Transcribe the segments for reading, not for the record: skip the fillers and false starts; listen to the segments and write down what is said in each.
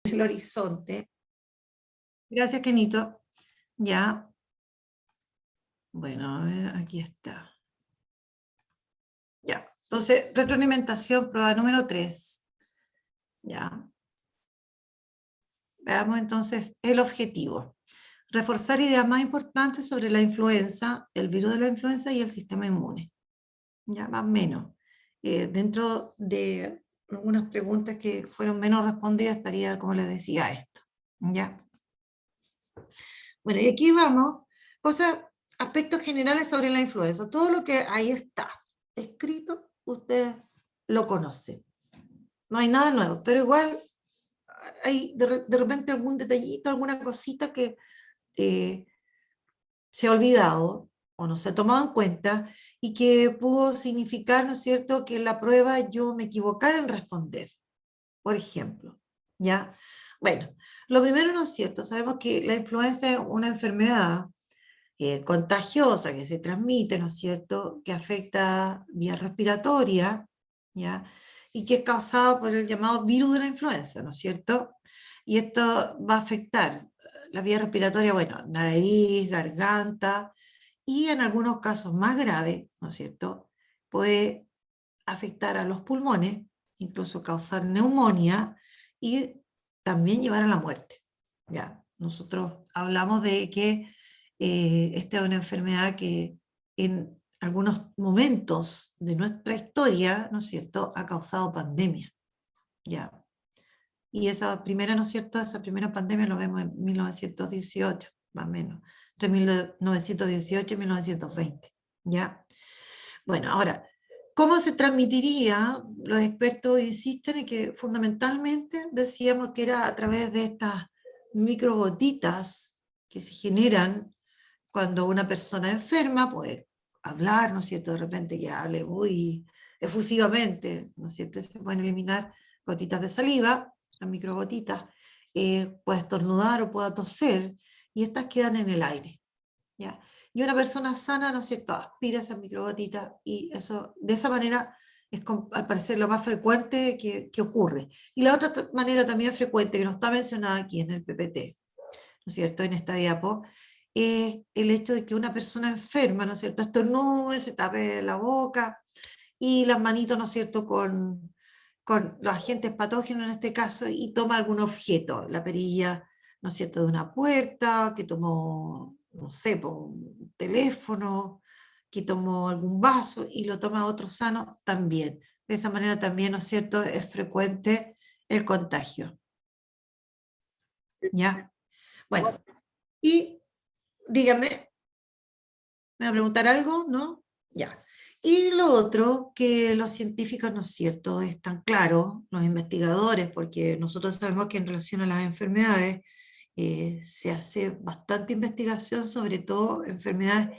el horizonte. Gracias, Kenito. Ya. Bueno, a ver, aquí está. Ya. Entonces, retroalimentación, prueba número 3. Ya. Veamos entonces el objetivo. Reforzar ideas más importantes sobre la influenza, el virus de la influenza y el sistema inmune. Ya, más o menos. Dentro de algunas preguntas que fueron menos respondidas estaría, como les decía, esto. ¿Ya? Bueno, y aquí vamos, aspectos generales sobre la influenza. Todo lo que ahí está escrito, ustedes lo conocen. No hay nada nuevo, pero igual hay de repente algún detallito, alguna cosita que se ha olvidado o no se ha tomado en cuenta y que pudo significar, ¿no es cierto?, que en la prueba yo me equivocara en responder, por ejemplo. ¿Ya? Bueno, lo primero, ¿no es cierto? Sabemos que la influenza es una enfermedad contagiosa que se transmite, ¿no es cierto?, que afecta vía respiratoria, ¿ya? Y que es causada por el llamado virus de la influenza, ¿no es cierto? Y esto va a afectar la vía respiratoria, bueno, nariz, garganta, y en algunos casos más graves, ¿no es cierto?, puede afectar a los pulmones, incluso causar neumonía y también llevar a la muerte. ¿Ya? Nosotros hablamos de que esta es una enfermedad que en algunos momentos de nuestra historia, ¿no es cierto?, ha causado pandemia. ¿Ya? Y esa primera, ¿no es cierto?, esa primera pandemia lo vemos en 1918, más o menos, entre 1918 y 1920. ¿Ya? Bueno, ahora, ¿cómo se transmitiría? Los expertos insisten en que fundamentalmente decíamos que era a través de estas microgotitas que se generan cuando una persona enferma puede hablar, ¿no es cierto? De repente que hable muy efusivamente, ¿no es cierto? Se pueden eliminar gotitas de saliva, las microgotitas, puede estornudar o pueda toser, y estas quedan en el aire. ¿Ya? Y una persona sana, ¿no es cierto?, aspira esas microgotitas y eso, de esa manera, es al parecer lo más frecuente que ocurre. Y la otra manera también frecuente, que no está mencionada aquí en el PPT, ¿no es cierto?, en esta diapo, es el hecho de que una persona enferma, ¿no es cierto?, estornude, se tape la boca y las manitos, ¿no es cierto?, con los agentes patógenos en este caso, y toma algún objeto, la perilla, ¿no es cierto?, de una puerta, que tomó, no sé, un teléfono, que tomó algún vaso y lo toma otro sano también. De esa manera también, ¿no es cierto?, es frecuente el contagio. ¿Ya? Bueno, y dígame, ¿me va a preguntar algo? ¿No? Ya. Y lo otro, que los científicos, ¿no es cierto?, están claros, los investigadores, porque nosotros sabemos que en relación a las enfermedades se hace bastante investigación, sobre todo enfermedades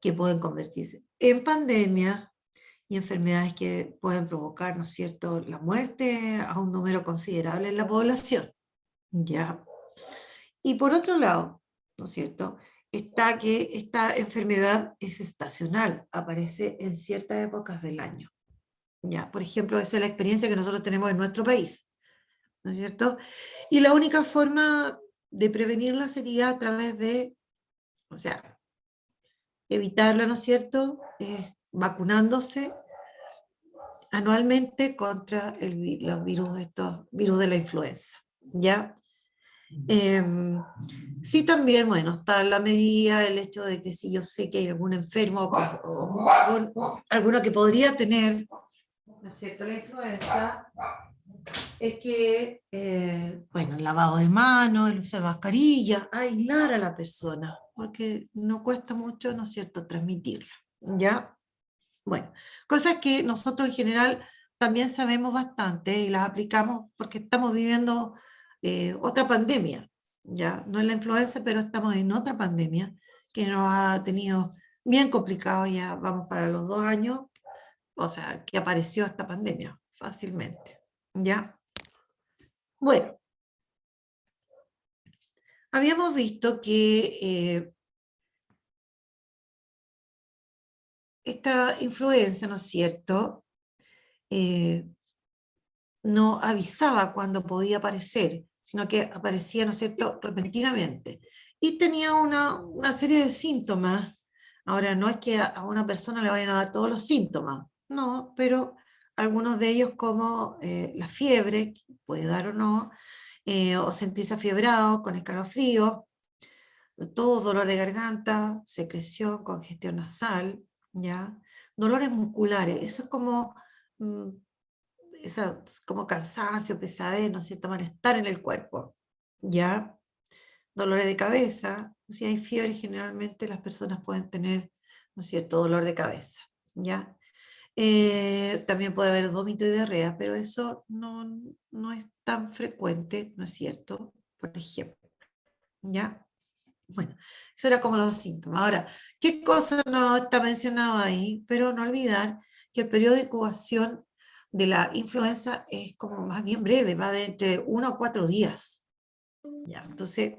que pueden convertirse en pandemia y enfermedades que pueden provocar, ¿no es cierto?, la muerte a un número considerable en la población. ¿Ya? Y por otro lado, ¿no es cierto?, está que esta enfermedad es estacional, aparece en ciertas épocas del año. ¿Ya? Por ejemplo, esa es la experiencia que nosotros tenemos en nuestro país, ¿no es cierto? Y la única forma de prevenirla sería a través de, o sea, evitarla, ¿no es cierto?, vacunándose anualmente contra los virus, estos virus de la influenza. ¿Ya? Sí, también, bueno, está la medida, el hecho de que si yo sé que hay algún enfermo o alguno que podría tener, ¿no es cierto?, la influenza, es que, bueno, el lavado de manos, el usar mascarilla, aislar a la persona, porque no cuesta mucho, ¿no es cierto?, transmitirla. ¿Ya? Bueno, cosas que nosotros en general también sabemos bastante y las aplicamos porque estamos viviendo otra pandemia, ya no es la influenza, pero estamos en otra pandemia que nos ha tenido bien complicado, ya vamos para los 2 años, o sea, que apareció esta pandemia fácilmente, ¿ya? Bueno, habíamos visto que esta influenza, ¿no es cierto?, no avisaba cuando podía aparecer, sino que aparecía, ¿no es cierto?, repentinamente. Y tenía una serie de síntomas. Ahora, no es que a una persona le vayan a dar todos los síntomas, no, pero algunos de ellos como la fiebre, puede dar o no, o sentirse afiebrado, con escalofrío, todo dolor de garganta, secreción, congestión nasal, ¿ya? Dolores musculares, eso es como, mm, como cansancio, pesadez, ¿no es cierto? Malestar en el cuerpo, ¿ya? Dolores de cabeza, si hay fiebre generalmente las personas pueden tener, ¿no es cierto?, dolor de cabeza, ¿ya? También puede haber vómito y diarrea, pero eso no es tan frecuente, ¿no es cierto? Por ejemplo, ¿ya? Bueno, eso era como los síntomas. Ahora, ¿qué cosa no está mencionado ahí? Pero no olvidar que el periodo de incubación de la influenza es como más bien breve, va de entre 1 a 4 días. ¿Ya? Entonces,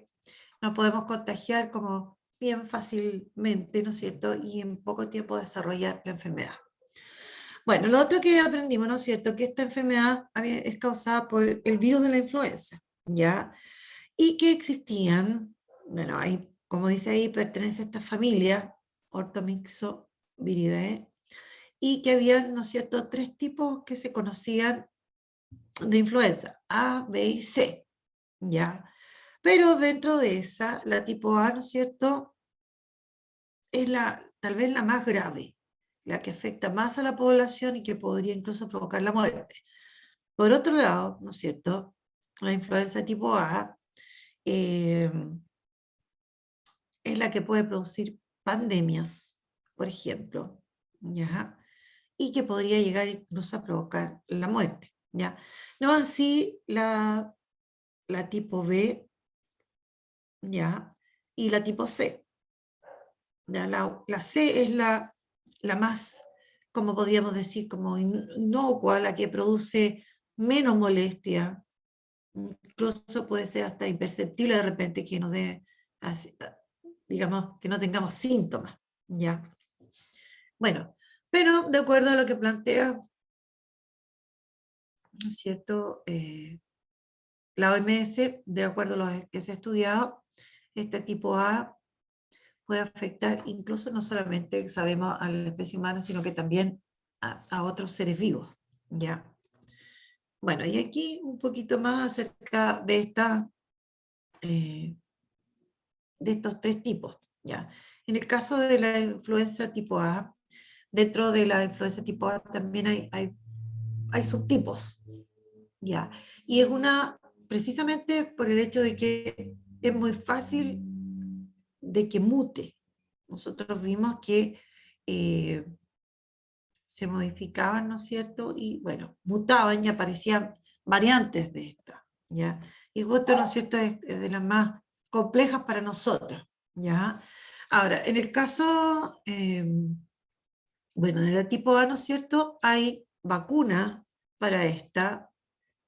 nos podemos contagiar como bien fácilmente, ¿no es cierto? Y en poco tiempo desarrollar la enfermedad. Bueno, lo otro que aprendimos, ¿no es cierto? Que esta enfermedad es causada por el virus de la influenza, ¿ya? Y que existían, bueno, hay, como dice ahí, pertenece a esta familia, Orthomyxoviridae, y que había, ¿no es cierto?, 3 tipos que se conocían de influenza, A, B y C, ¿ya? Pero dentro de esa, la tipo A, ¿no es cierto?, es tal vez la más grave, la que afecta más a la población y que podría incluso provocar la muerte. Por otro lado, ¿no es cierto?, la influenza tipo A eh, es la que puede producir pandemias, por ejemplo, ¿ya? Y que podría llegar incluso a provocar la muerte, ¿ya? No así la tipo B, ¿ya? Y la tipo C. ¿Ya? La C es la más, como podríamos decir, como inocua, la que produce menos molestia, incluso puede ser hasta imperceptible de repente que nos dé, digamos, que no tengamos síntomas, ¿ya? Bueno, pero de acuerdo a lo que plantea, ¿no es cierto? La OMS, de acuerdo a lo que se ha estudiado, este tipo A puede afectar incluso no solamente, sabemos, a la especie humana, sino que también a otros seres vivos, ¿ya? Bueno, y aquí un poquito más acerca eh, de estos 3 tipos, ¿ya? En el caso de la influenza tipo A, dentro de la influenza tipo A también hay subtipos, ¿ya? Y es precisamente por el hecho de que es muy fácil de que mute. Nosotros vimos que eh, se modificaban, ¿no es cierto? Y bueno, mutaban y aparecían variantes de esta, ¿ya? Y justo, ¿no es cierto?, es de las más complejas para nosotros, ¿ya? Ahora, en el caso, bueno, del tipo A, ¿no es cierto?, hay vacuna para esta,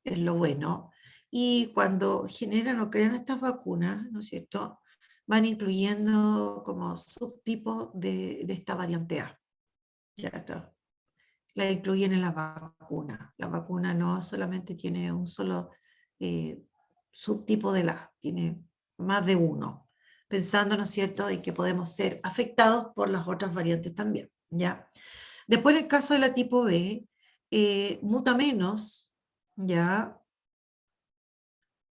es lo bueno, y cuando generan o crean estas vacunas, ¿no es cierto?, van incluyendo como subtipos de esta variante A, ¿ya está? La incluyen en la vacuna. La vacuna no solamente tiene un solo eh, subtipo de la, tiene más de uno, pensando, ¿no es cierto?, en que podemos ser afectados por las otras variantes también, ¿ya? Después, en el caso de la tipo B, muta menos, ¿ya?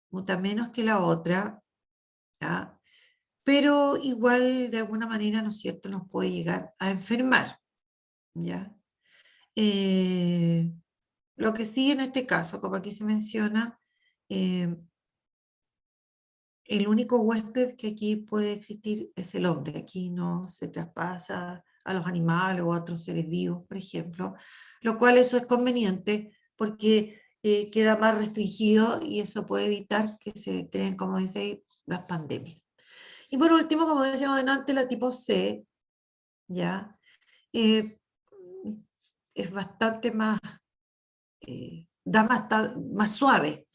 Muta menos que la otra, ¿ya? Pero igual, de alguna manera, ¿no es cierto?, nos puede llegar a enfermar, ¿ya? Eh, Lo que sí en este caso, como aquí se menciona, eh, el único huésped que aquí puede existir es el hombre. Aquí no se traspasa a los animales o a otros seres vivos, por ejemplo, lo cual eso es conveniente porque queda más restringido y eso puede evitar que se creen, como dice ahí, las pandemias. Y por último, como decíamos adelante, la tipo C, ¿ya? Eh, es bastante más da más suave,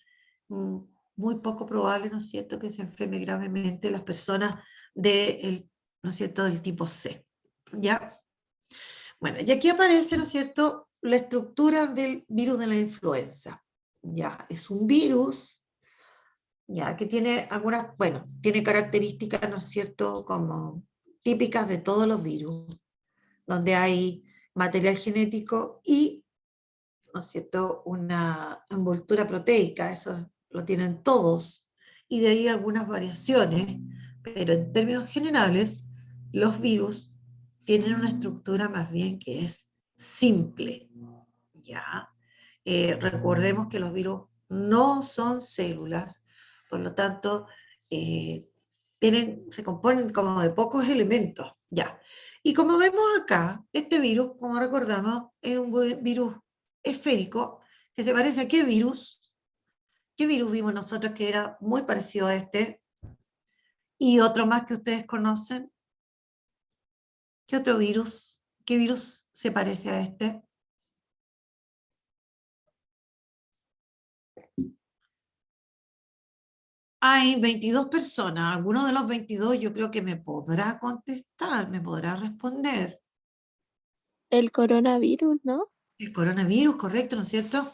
mm, muy poco probable, ¿no es cierto?, que se enferme gravemente las personas ¿no es cierto?, del tipo C, ¿ya? Bueno, y aquí aparece, ¿no es cierto?, la estructura del virus de la influenza, ¿ya? Es un virus, ya, que tiene algunas, bueno, tiene características, ¿no es cierto?, como típicas de todos los virus, donde hay material genético y, ¿no es cierto?, una envoltura proteica, eso lo tienen todos, y de ahí algunas variaciones, pero en términos generales, los virus tienen una estructura más bien que es simple, ¿ya? Recordemos que los virus no son células, por lo tanto, se componen como de pocos elementos, ¿ya? Y como vemos acá, este virus, como recordamos, es un virus esférico que se parece a qué virus. ¿Qué virus vimos nosotros que era muy parecido a este? Y otro más que ustedes conocen. ¿Qué otro virus? ¿Qué virus se parece a este? Hay 22 personas. Alguno de los 22 yo creo que me podrá contestar, me podrá responder. El coronavirus, ¿no? El coronavirus, correcto, ¿no es cierto?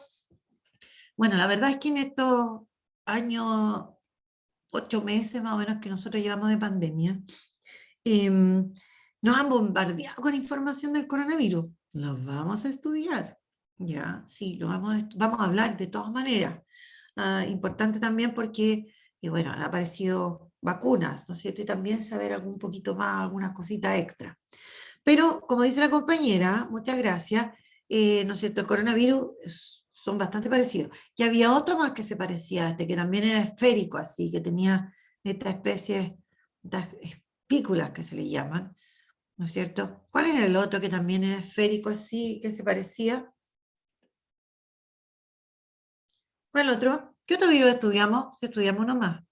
Bueno, la verdad es que en estos años, 8 meses más o menos que nosotros llevamos de pandemia, nos han bombardeado con información del coronavirus. Lo vamos a estudiar, ¿ya? Sí, vamos a hablar de todas maneras. Importante también porque, bueno, han aparecido vacunas, ¿no es cierto? Y también saber algún poquito más, algunas cositas extra. Pero, como dice la compañera, muchas gracias, ¿no es cierto? El coronavirus son bastante parecidos. Y había otro más que se parecía a este, que también era esférico, así, que tenía esta especie, estas espículas que se le llaman, ¿no es cierto? ¿Cuál era el otro que también era esférico, así, que se parecía? ¿Cuál otro? ¿Qué otro virus estudiamos? Si estudiamos uno más.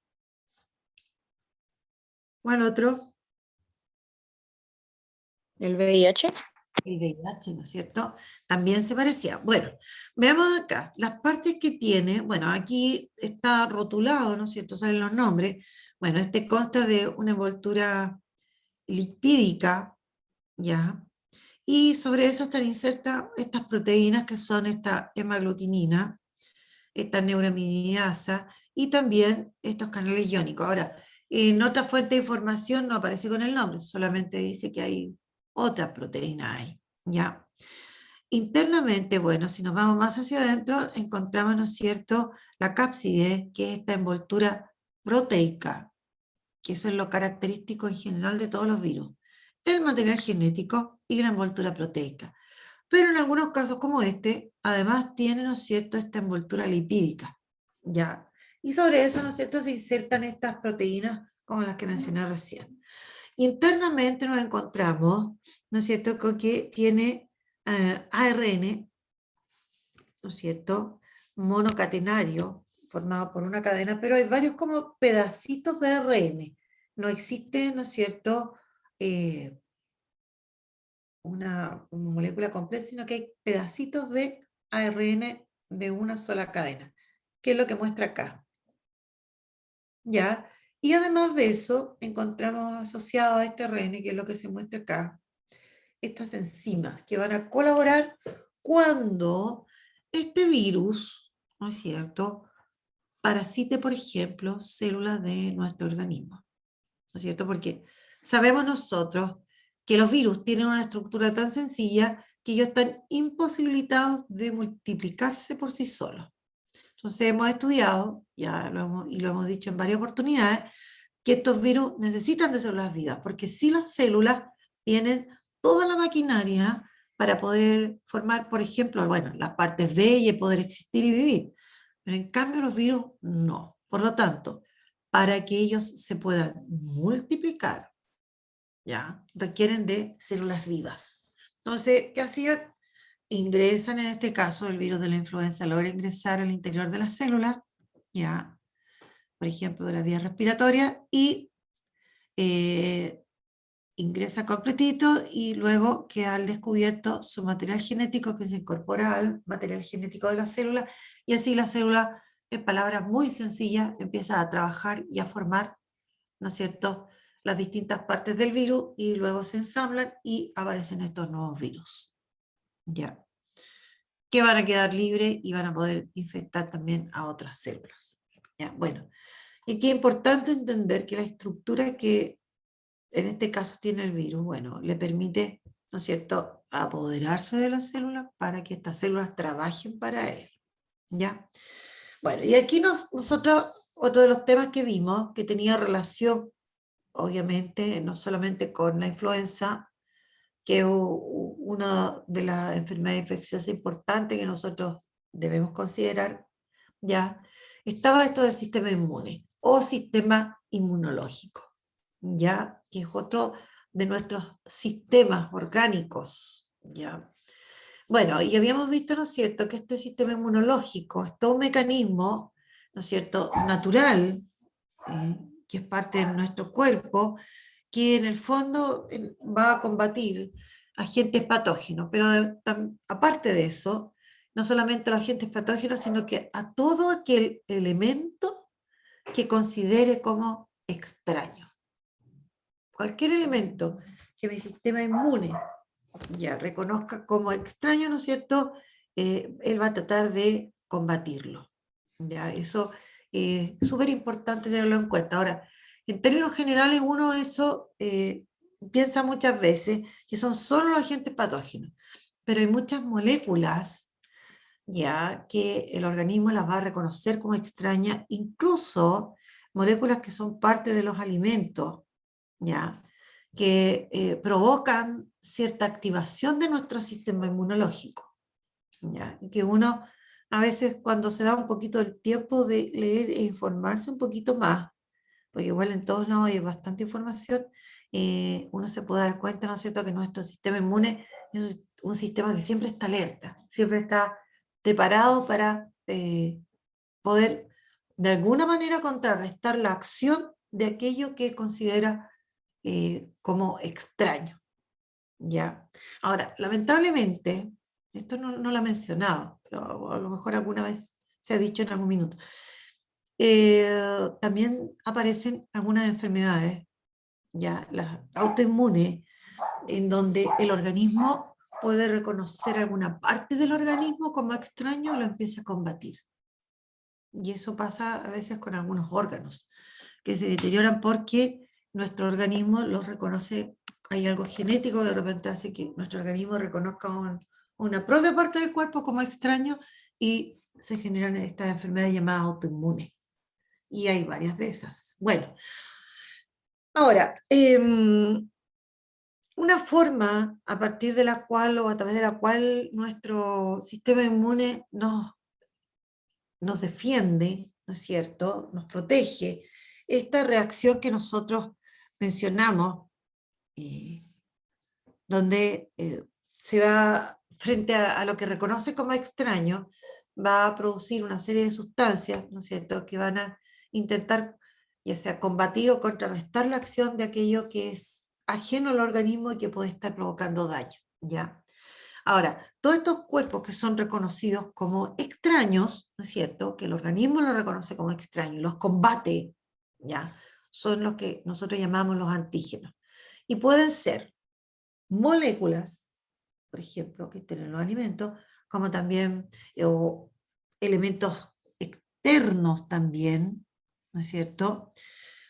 ¿Cuál otro? El VIH. El VIH, ¿no es cierto? También se parecía. Bueno, veamos acá, las partes que tiene, bueno, aquí está rotulado, ¿no es cierto? Salen los nombres. Bueno, este consta de una envoltura lipídica, ¿ya? Y sobre eso están insertas estas proteínas que son esta hemaglutinina, esta neuraminidasa y también estos canales iónicos. Ahora, en otra fuente de información no aparece con el nombre, solamente dice que hay otra proteína ahí, ¿ya? Internamente, bueno, si nos vamos más hacia adentro, encontramos, ¿no es cierto?, la cápside, que es esta envoltura proteica, que eso es lo característico en general de todos los virus, el material genético y la envoltura proteica. Pero en algunos casos como este, además tiene, ¿no es cierto?, esta envoltura lipídica, ¿ya? Y sobre eso, ¿no es cierto?, se insertan estas proteínas como las que mencioné recién. Internamente nos encontramos, ¿no es cierto?, que tiene ARN, ¿no es cierto?, monocatenario, formado por una cadena, pero hay varios como pedacitos de ARN. No existe, ¿no es cierto?, eh, una molécula completa, sino que hay pedacitos de ARN de una sola cadena, que es lo que muestra acá. ¿Ya? Y además de eso, encontramos asociado a este ARN, que es lo que se muestra acá, estas enzimas que van a colaborar cuando este virus, ¿no es cierto?, parasite, por ejemplo, células de nuestro organismo, ¿no es cierto? Porque sabemos nosotros que los virus tienen una estructura tan sencilla que ellos están imposibilitados de multiplicarse por sí solos. Entonces hemos estudiado, y lo hemos dicho en varias oportunidades, que estos virus necesitan de células vivas, porque si las células tienen toda la maquinaria para poder formar, por ejemplo, bueno, las partes de ella y poder existir y vivir. Pero en cambio los virus no. Por lo tanto, para que ellos se puedan multiplicar, ¿ya?, requieren de células vivas. Entonces, ¿qué hacían? Ingresan, en este caso, el virus de la influenza logra ingresar al interior de la célula, ¿ya?, por ejemplo, de la vía respiratoria, y eh, ingresa completito y luego queda al descubierto su material genético que se incorpora al material genético de la célula y así la célula, en palabras muy sencillas, empieza a trabajar y a formar, ¿no es cierto?, las distintas partes del virus y luego se ensamblan y aparecen estos nuevos virus, ¿ya?, que van a quedar libres y van a poder infectar también a otras células, ¿ya? Bueno, Y que es importante entender que la estructura que en este caso tiene el virus, bueno, le permite, ¿no es cierto?, apoderarse de las células para que estas células trabajen para él, ¿ya? Bueno, y aquí nosotros, otro de los temas que vimos, que tenía relación, obviamente, no solamente con la influenza, que es una de las enfermedades infecciosas importantes que nosotros debemos considerar, ¿ya? Estaba esto del sistema inmune o sistema inmunológico, ¿ya? Que es otro de nuestros sistemas orgánicos, ¿ya? Bueno, y habíamos visto, ¿no es cierto?, que este sistema inmunológico es todo un mecanismo, ¿no es cierto?, natural, que es parte de nuestro cuerpo, que en el fondo va a combatir agentes patógenos, pero aparte de eso, no solamente a los agentes patógenos, sino que a todo aquel elemento que considere como extraño. Cualquier elemento que mi sistema inmune ya reconozca como extraño, ¿no es cierto?, él va a tratar de combatirlo. Ya, eso es súper importante tenerlo en cuenta. Ahora, en términos generales, uno eso piensa muchas veces que son solo los agentes patógenos, pero hay muchas moléculas ya que el organismo las va a reconocer como extrañas, incluso moléculas que son parte de los alimentos, ya que provocan cierta activación de nuestro sistema inmunológico, ya, y que uno a veces cuando se da un poquito el tiempo de leer e informarse un poquito más, porque igual en todos lados hay bastante información, uno se puede dar cuenta, ¿no es cierto?, que nuestro sistema inmune es un sistema que siempre está alerta, siempre está preparado para poder de alguna manera contrarrestar la acción de aquello que considera como extraño, ¿ya? Ahora, lamentablemente, esto no lo he mencionado, pero a lo mejor alguna vez se ha dicho en algún minuto, también aparecen algunas enfermedades, ya las autoinmunes, en donde el organismo puede reconocer alguna parte del organismo como extraño y lo empieza a combatir. Y eso pasa a veces con algunos órganos que se deterioran porque nuestro organismo los reconoce, hay algo genético que de repente hace que nuestro organismo reconozca una propia parte del cuerpo como extraño y se generan estas enfermedades llamadas autoinmunes. Y hay varias de esas. Bueno, ahora, una forma a partir de la cual o a través de la cual nuestro sistema inmune nos defiende, ¿no es cierto?, nos protege, esta reacción que nosotros mencionamos, eh, donde se va, frente a lo que reconoce como extraño, va a producir una serie de sustancias, ¿no es cierto?, que van a intentar ya sea combatir o contrarrestar la acción de aquello que es ajeno al organismo y que puede estar provocando daño, ¿ya? Ahora, todos estos cuerpos que son reconocidos como extraños, ¿no es cierto?, que el organismo los reconoce como extraños, los combate, ¿ya?, son los que nosotros llamamos los antígenos. Y pueden ser moléculas, por ejemplo, que estén en los alimentos, como también o elementos externos también, ¿no es cierto?,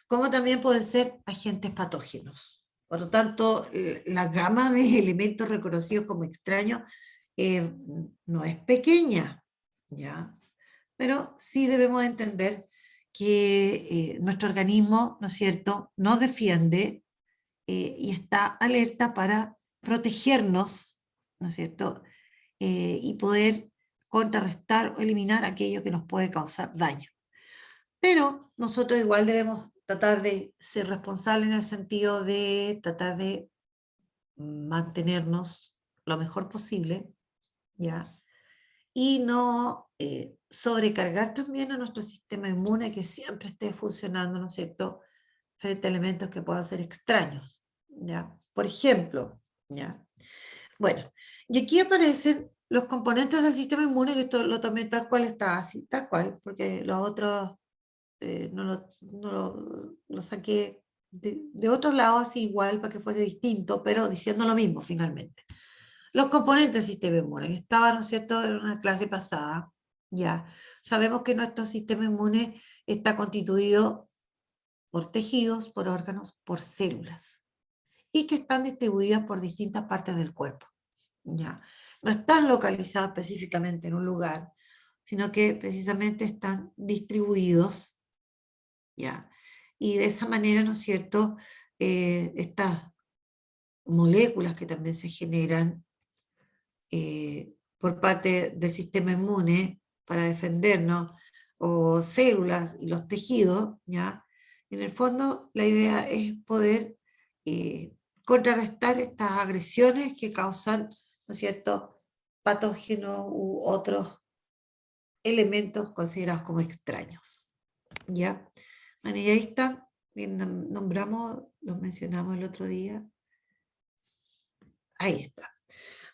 como también pueden ser agentes patógenos. Por lo tanto, la gama de elementos reconocidos como extraños no es pequeña, ¿ya? Pero sí debemos entender que nuestro organismo, ¿no es cierto?, nos defiende y está alerta para protegernos, ¿no es cierto?, y poder contrarrestar o eliminar aquello que nos puede causar daño. Pero nosotros igual debemos tratar de ser responsables en el sentido de tratar de mantenernos lo mejor posible, ¿ya? Y no sobrecargar también a nuestro sistema inmune que siempre esté funcionando, ¿no es cierto?, frente a elementos que puedan ser extraños, ¿ya? Por ejemplo, ¿ya? Bueno, y aquí aparecen los componentes del sistema inmune, que esto lo tomé tal cual está, así, tal cual, porque los otros lo saqué de otro lado, así igual, para que fuese distinto, pero diciendo lo mismo finalmente. Los componentes del sistema inmune, que estaban, ¿no es cierto?, en una clase pasada, ya. Sabemos que nuestro sistema inmune está constituido por tejidos, por órganos, por células, y que están distribuidas por distintas partes del cuerpo. ¿Ya? No están localizados específicamente en un lugar, sino que precisamente están distribuidos, ¿ya? Y de esa manera, ¿no es cierto?, estas moléculas que también se generan por parte del sistema inmune para defendernos, o células y los tejidos, ¿ya? En el fondo, la idea es poder contrarrestar estas agresiones que causan, ¿no es cierto?, patógenos u otros elementos considerados como extraños, ¿ya? Bueno, y ahí está, nombramos, los mencionamos el otro día, ahí está.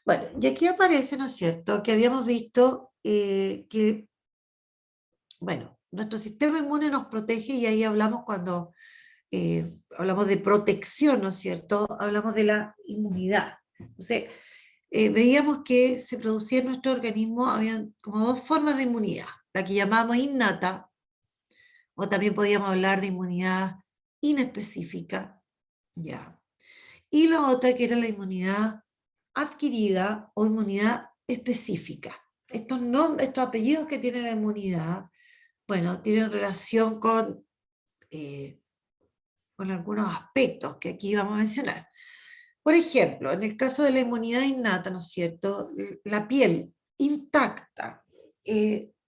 Bueno, y aquí aparece, ¿no es cierto?, que habíamos visto que, bueno, nuestro sistema inmune nos protege, y ahí hablamos cuando hablamos de protección, ¿no es cierto?, hablamos de la inmunidad. Entonces, veíamos que se producía en nuestro organismo, había como dos formas de inmunidad, la que llamamos innata, o también podíamos hablar de inmunidad inespecífica, ya. Y la otra que era la inmunidad adquirida o inmunidad específica. Estos apellidos que tiene la inmunidad, bueno, tienen relación con algunos aspectos que aquí vamos a mencionar. Por ejemplo, en el caso de la inmunidad innata, ¿no es cierto?, la piel intacta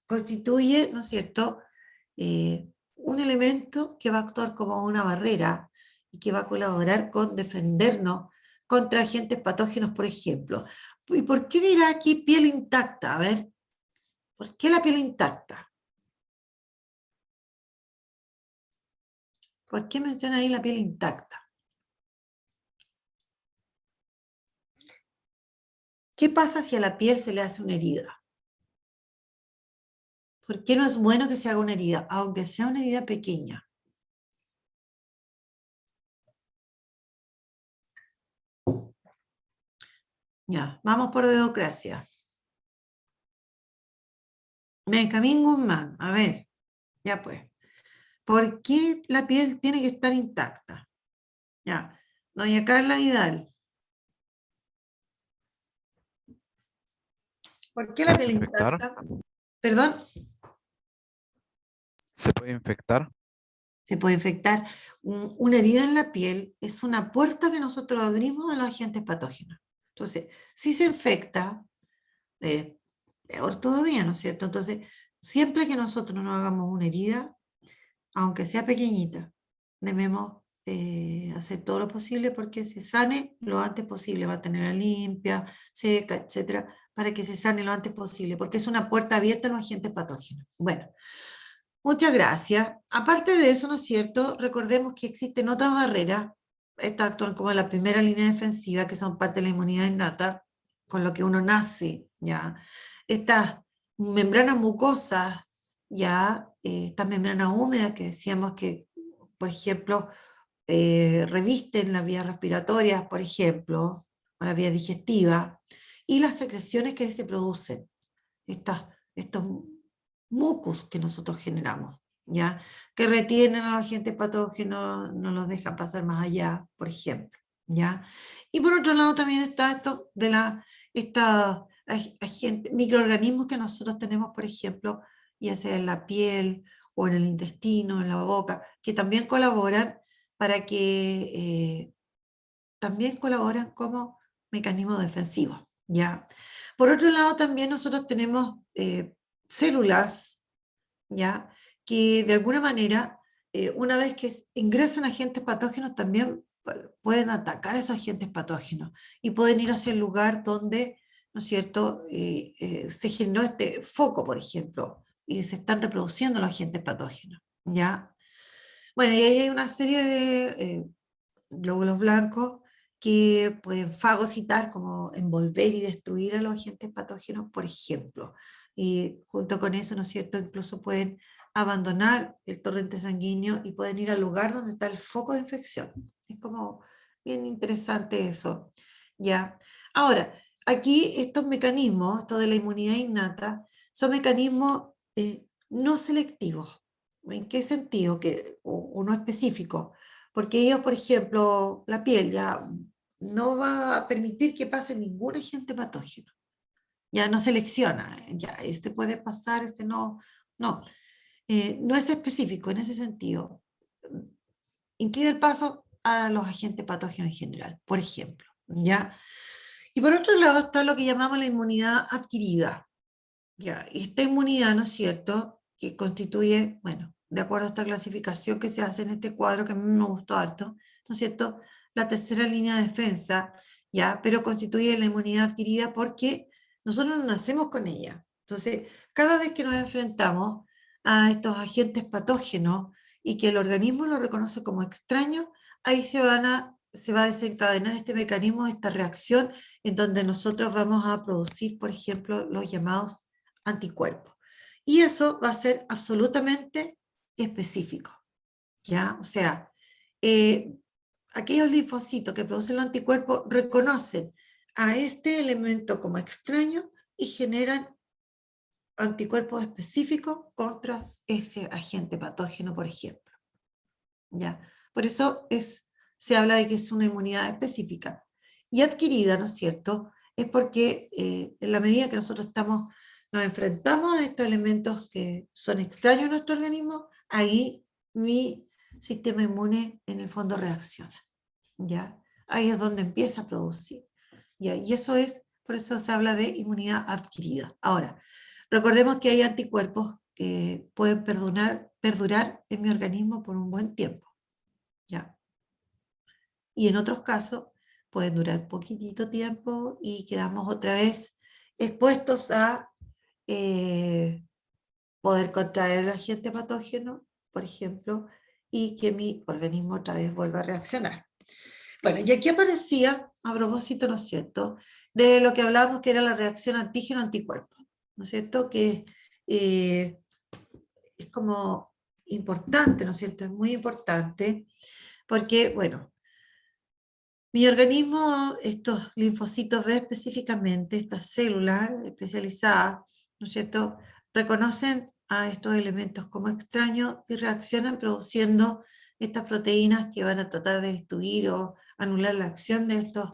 constituye, ¿no es cierto?, un elemento que va a actuar como una barrera y que va a colaborar con defendernos contra agentes patógenos, por ejemplo. ¿Y por qué dirá aquí piel intacta? A ver, ¿por qué la piel intacta? ¿Por qué menciona ahí la piel intacta? ¿Qué pasa si a la piel se le hace una herida? ¿Por qué no es bueno que se haga una herida, aunque sea una herida pequeña? Ya, vamos por democracia. Benjamín Guzmán, a ver, ya pues. ¿Por qué la piel tiene que estar intacta? Ya, doña Carla Vidal. ¿Por qué la ¿Se piel puede infectar? intacta? ¿Perdón? ¿Se puede infectar? Se puede infectar. Una herida en la piel es una puerta que nosotros abrimos a los agentes patógenos. Entonces, si se infecta, peor todavía, ¿no es cierto? Entonces, siempre que nosotros nos hagamos una herida, aunque sea pequeñita, debemos hacer todo lo posible porque se sane lo antes posible, mantenerla limpia, seca, etcétera, para que se sane lo antes posible, porque es una puerta abierta a los agentes patógenos. Bueno, muchas gracias. Aparte de eso, ¿no es cierto?, recordemos que existen otras barreras, estas actúan como la primera línea defensiva, que son parte de la inmunidad innata, con lo que uno nace, ¿ya? Estas membranas mucosas, ya, estas membranas húmedas que decíamos que, por ejemplo, revisten las vías respiratorias, por ejemplo, o la vía digestiva, y las secreciones que se producen, estos mucus que nosotros generamos, ¿ya?, que retienen a los agentes patógenos, no los dejan pasar más allá, por ejemplo, ¿ya? Y por otro lado también está esto de estos microorganismos que nosotros tenemos, por ejemplo, ya sea en la piel o en el intestino, en la boca, que también colaboran para que también colaboran como mecanismo defensivo, ¿ya? Por otro lado, también nosotros tenemos células, ¿ya?, que de alguna manera, una vez que ingresan agentes patógenos, también pueden atacar a esos agentes patógenos y pueden ir hacia el lugar donde, ¿no es cierto?, se generó este foco, por ejemplo, y se están reproduciendo los agentes patógenos, ¿ya? Bueno, y ahí hay una serie de glóbulos blancos que pueden fagocitar, como envolver y destruir a los agentes patógenos, por ejemplo. Y junto con eso, ¿no es cierto?, incluso pueden abandonar el torrente sanguíneo y pueden ir al lugar donde está el foco de infección. Es como bien interesante eso, ¿ya? Ahora, aquí estos mecanismos, esto de la inmunidad innata, son mecanismos no selectivos, ¿En qué sentido? O no específico. Porque ellos, por ejemplo, la piel ya no va a permitir que pase ningún agente patógeno. Ya no selecciona, ya este puede pasar, este no. No, no es específico en ese sentido. Impide el paso a los agentes patógenos en general, por ejemplo. ¿Ya? Y por otro lado está lo que llamamos la inmunidad adquirida. Ya, y esta inmunidad, ¿no es cierto?, que constituye, bueno, de acuerdo a esta clasificación que se hace en este cuadro, que a mí me gustó harto, ¿no es cierto?, la tercera línea de defensa, ya, pero constituye la inmunidad adquirida porque nosotros no nacemos con ella. Entonces, cada vez que nos enfrentamos a estos agentes patógenos y que el organismo lo reconoce como extraño, ahí se va a desencadenar este mecanismo, esta reacción, en donde nosotros vamos a producir, por ejemplo, los llamados anticuerpos. Y eso va a ser absolutamente específico, ¿ya? O sea, aquellos linfocitos que producen los anticuerpos reconocen a este elemento como extraño y generan anticuerpos específicos contra ese agente patógeno, por ejemplo, ¿ya? Por eso se habla de que es una inmunidad específica y adquirida, ¿no es cierto? Es porque en la medida que nosotros nos enfrentamos a estos elementos que son extraños en nuestro organismo, ahí mi sistema inmune en el fondo reacciona, ¿ya? Ahí es donde empieza a producir, ¿ya? Y por eso se habla de inmunidad adquirida. Ahora, recordemos que hay anticuerpos que pueden perdurar en mi organismo por un buen tiempo, ¿ya? Y en otros casos pueden durar poquitito tiempo y quedamos otra vez expuestos a poder contraer el agente patógeno, por ejemplo, y que mi organismo otra vez vuelva a reaccionar. Bueno, y aquí aparecía, a propósito, ¿no es cierto?, de lo que hablábamos que era la reacción antígeno-anticuerpo, ¿no es cierto?, que es como importante, ¿no es cierto?, es muy importante, porque, bueno, mi organismo, estos linfocitos B específicamente, estas células especializadas, ¿no es cierto?, reconocen a estos elementos como extraños y reaccionan produciendo estas proteínas que van a tratar de destruir o anular la acción de estos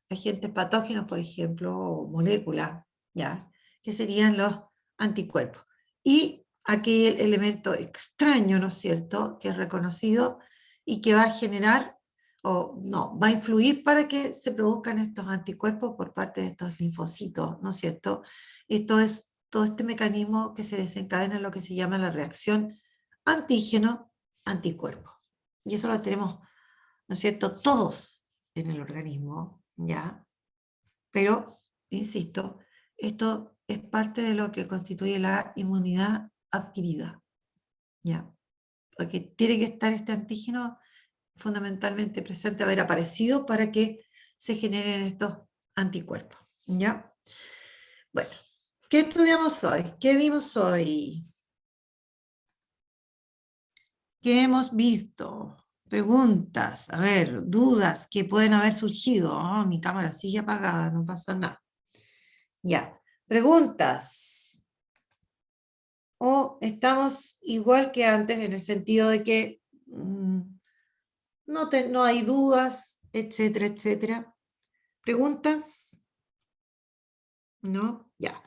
agentes patógenos, por ejemplo, o moléculas, ¿ya?, que serían los anticuerpos. Y aquel elemento extraño, ¿no es cierto?, que es reconocido y que va a generar o no, va a influir para que se produzcan estos anticuerpos por parte de estos linfocitos, ¿no es cierto? Esto es todo este mecanismo que se desencadena en lo que se llama la reacción antígeno-anticuerpo. Y eso lo tenemos, ¿no es cierto?, todos en el organismo, ¿ya? Pero, insisto, esto es parte de lo que constituye la inmunidad adquirida, ¿ya? Porque tiene que estar este antígeno fundamentalmente presente, haber aparecido para que se generen estos anticuerpos, ¿ya? Bueno, ¿qué estudiamos hoy? ¿Qué vimos hoy? ¿Qué hemos visto? Preguntas, a ver, dudas que pueden haber surgido. Oh, mi cámara sigue apagada, no pasa nada. Ya, preguntas. O estamos igual que antes en el sentido de que no hay dudas, etcétera, etcétera. ¿Preguntas? ¿No? Ya.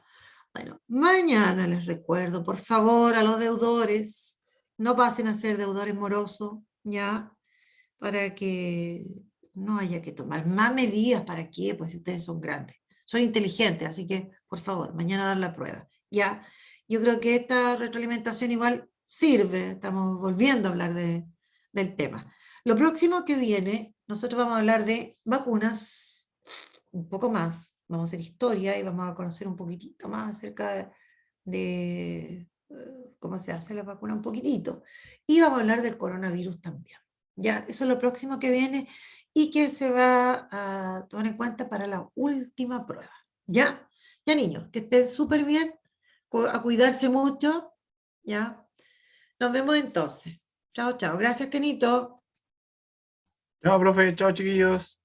Bueno, mañana les recuerdo, por favor, a los deudores, no pasen a ser deudores morosos, ¿ya? Para que no haya que tomar más medidas. ¿Para qué? Pues si ustedes son grandes, son inteligentes, así que, por favor, mañana dar la prueba, ¿ya? Yo creo que esta retroalimentación igual sirve, estamos volviendo a hablar del tema. Lo próximo que viene, nosotros vamos a hablar de vacunas, un poco más, vamos a hacer historia y vamos a conocer un poquitito más acerca de cómo se hace la vacuna un poquitito. Y vamos a hablar del coronavirus también. Ya, eso es lo próximo que viene y que se va a tomar en cuenta para la última prueba. ¿Ya? Ya, niños, que estén súper bien, a cuidarse mucho, ¿ya? Nos vemos entonces. Chao, chao. Gracias, Kenito. Chao, profe. Chao, chiquillos.